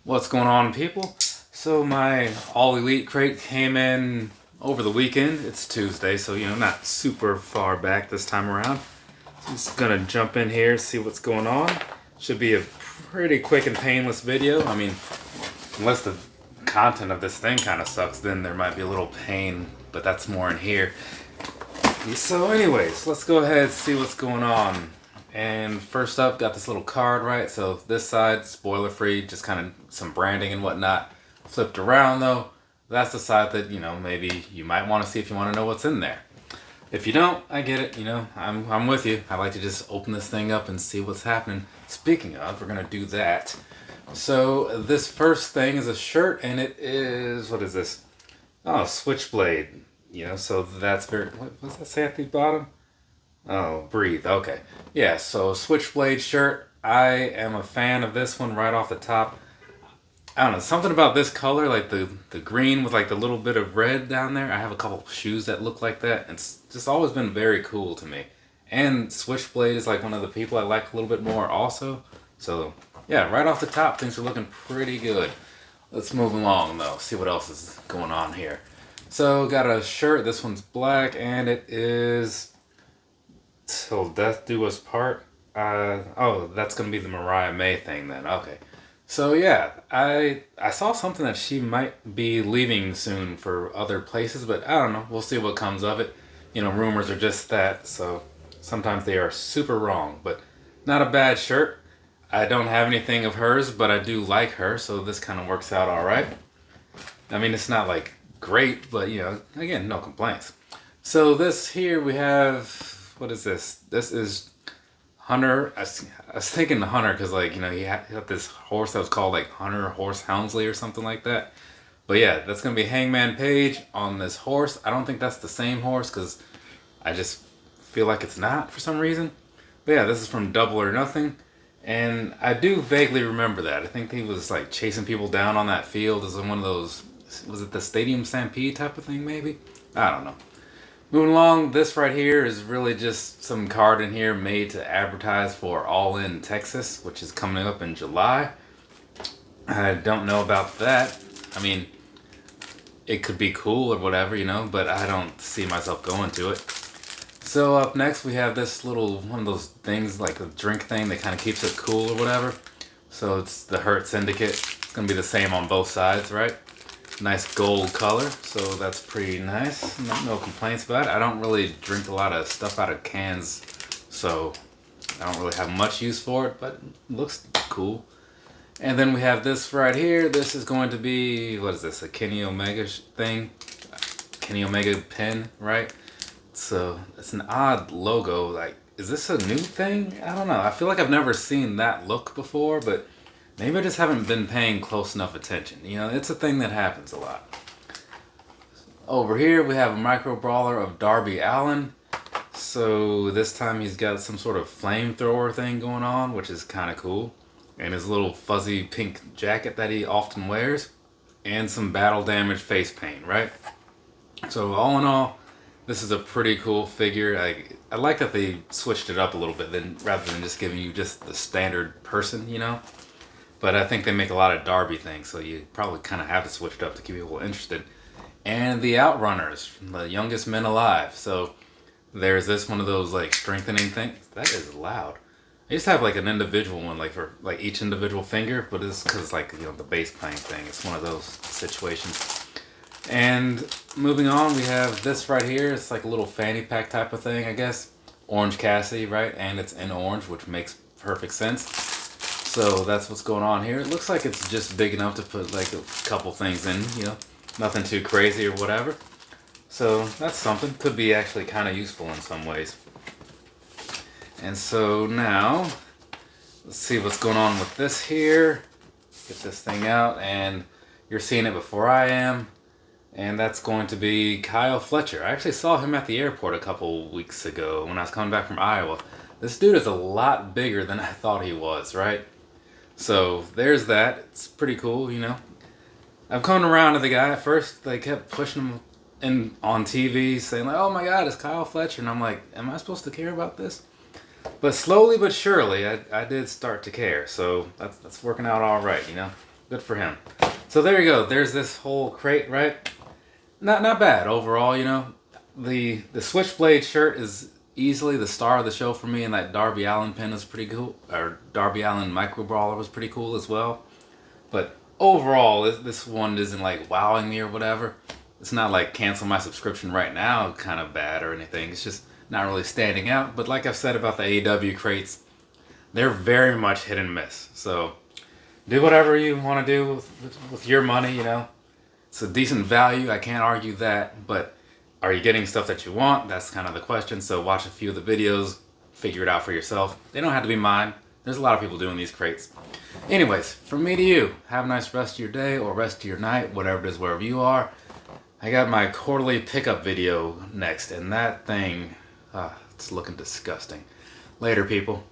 What's going on, people? So my All Elite crate came in over the weekend. It's Tuesday, so not super far back this time around. So I'm just gonna jump in here, see what's going on. Should be a pretty quick and painless video. I mean, unless the content of this thing kind of sucks, then there might be a little pain, but that's more in here. So anyways, let's go ahead and see what's going on. And first up, got this little card, right? So this side, spoiler free, just kind of some branding and whatnot. Flipped around though, that's the side that, maybe you might want to see if you want to know what's in there. If you don't, I get it, I'm with you. I like to just open this thing up and see what's happening. Speaking of, we're gonna do that. So this first thing is a shirt, and it is, what is this? Oh, Switchblade. So that's very, what does that say at the bottom? Oh, breathe. Okay. Yeah, so Switchblade shirt. I am a fan of this one right off the top. I don't know, something about this color, like the green with like the little bit of red down there. I have a couple shoes that look like that. It's just always been very cool to me. And Switchblade is like one of the people I like a little bit more also. So yeah, right off the top, things are looking pretty good. Let's move along though, see what else is going on here. So got a shirt, this one's black, and it is Till Death Do Us Part. Oh, that's gonna be the Mariah May thing then. Okay. So yeah, I saw something that she might be leaving soon for other places, but I don't know. We'll see what comes of it. Rumors are just that, so sometimes they are super wrong, but not a bad shirt. I don't have anything of hers, but I do like her, so this kind of works out all right. I mean, it's not like great, but again, no complaints. So this here we have, what is this? This is Hunter. I was thinking Hunter because he had this horse that was called like Hunter Horse Houndsley or something like that. But yeah, that's gonna be Hangman Page on this horse. I don't think that's the same horse because I just feel like it's not for some reason. But yeah, this is from Double or Nothing. And I do vaguely remember that. I think he was like chasing people down on that field as one of those, was it the Stadium Stampede type of thing maybe? I don't know. Moving along, this right here is really just some card in here made to advertise for Allin, Texas, which is coming up in July. I don't know about that. I mean, it could be cool or whatever, but I don't see myself going to it. So up next we have this little, one of those things like a drink thing that kind of keeps it cool or whatever. So it's the Syndicate. It's going to be the same on both sides, right? Nice gold color, so that's pretty nice. No complaints about it. I don't really drink a lot of stuff out of cans, so I don't really have much use for it, but it looks cool. And then we have this right here. This is going to be, what is this, a Kenny Omega thing? Kenny Omega pin, right? So it's an odd logo. Like, is this a new thing? I don't know. I feel like I've never seen that look before, but maybe I just haven't been paying close enough attention. It's a thing that happens a lot. Over here we have a micro brawler of Darby Allin. So this time he's got some sort of flamethrower thing going on, which is kind of cool. And his little fuzzy pink jacket that he often wears. And some battle damage face paint, right? So all in all, this is a pretty cool figure. I like that they switched it up a little bit rather than just giving you just the standard person, But I think they make a lot of Darby things, so you probably kind of have to switch it up to keep people interested. And the Outrunners, the youngest men alive. So there's this one of those like strengthening things. That is loud. I used to have like an individual one, like for like each individual finger, but it's because like the bass playing thing. It's one of those situations. And moving on, we have this right here. It's like a little fanny pack type of thing, I guess. Orange Cassidy, right? And it's in orange, which makes perfect sense. So that's what's going on here. It looks like it's just big enough to put like a couple things in, nothing too crazy or whatever. So that's something. Could be actually kind of useful in some ways. And so now, let's see what's going on with this here. Get this thing out, and you're seeing it before I am. And that's going to be Kyle Fletcher. I actually saw him at the airport a couple weeks ago when I was coming back from Iowa. This dude is a lot bigger than I thought he was, right? So there's that. It's pretty cool, I've come around to the guy. At first, they kept pushing him in on TV, saying like, "Oh my God, it's Kyle Fletcher," and I'm like, "Am I supposed to care about this?" But slowly but surely, I did start to care. So that's working out all right, Good for him. So there you go. There's this whole crate, right? Not bad overall, you know. The Switchblade shirt is easily the star of the show for me, and that Darby Allin pin is pretty cool. Or Darby Allin micro brawler was pretty cool as well. But overall, this one isn't like wowing me or whatever. It's not like cancel my subscription right now kind of bad or anything. It's just not really standing out. But like I've said about the AEW crates, they're very much hit and miss. So do whatever you want to do with your money, you know. It's a decent value, I can't argue that, but are you getting stuff that you want? That's kind of the question. So watch a few of the videos, figure it out for yourself. They don't have to be mine. There's a lot of people doing these crates. Anyways, from me to you, have a nice rest of your day or rest of your night, whatever it is, wherever you are. I got my quarterly pickup video next, and that thing, it's looking disgusting. Later, people.